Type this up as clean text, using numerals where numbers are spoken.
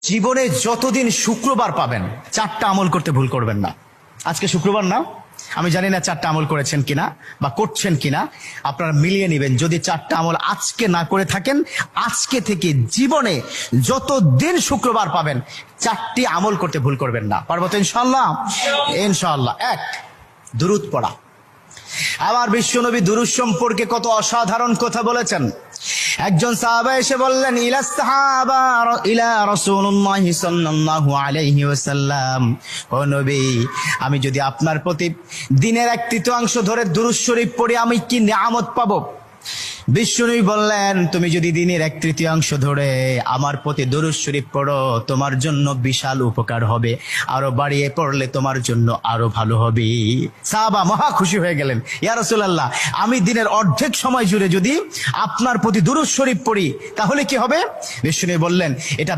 জীবনে যতদিন শুক্রবার পাবেন 4টা আমল করতে ভুল করবেন না। আজকে শুক্রবার না, আমি জানি না 4টা আমল করেছেন কিনা বা করছেন কিনা, আপনারা মিলিয়ে নেবেন। যদি 4টা আমল আজকে না করে থাকেন, আজকে থেকে জীবনে যতদিন শুক্রবার পাবেন 4টি আমল করতে ভুল করবেন না। পারবো তো ইনশাআল্লাহ? ইনশাআল্লাহ। 1, দুরূদ পড়া। আমার বিশ্বনবী দুরূদ সম্পর্কে কত অসাধারণ কথা বলেছেন। একজন সাহাবা এসে বললেন, ইলা রাসূলুল্লাহ সাল্লাল্লাহু আলাইহি ওয়াসাল্লাম, ও নবী, আমি যদি আপনার প্রতি দিনের 1/3 ধরে দুরূদ শরীফ পড়ি আমি কি নিয়ামত পাবো? বিশ্বনবী বললেন, তুমি যদি দিনের 1/3 ধরে আমার প্রতি দুরূদ শরীফ পড়ো তোমার জন্য বিশাল উপকার হবে, আরো বাড়িয়ে পড়লে তোমার জন্য আরো ভালো হবে। সাহাবা মহা খুশি হয়ে গেলেন, ইয়া রাসূলুল্লাহ, আমি দিনের অর্ধেক সময় জুড়ে যদি আপনার প্রতি দুরূদ শরীফ পড়ি তাহলে কি হবে? বিশ্বনবী বললেন, এটা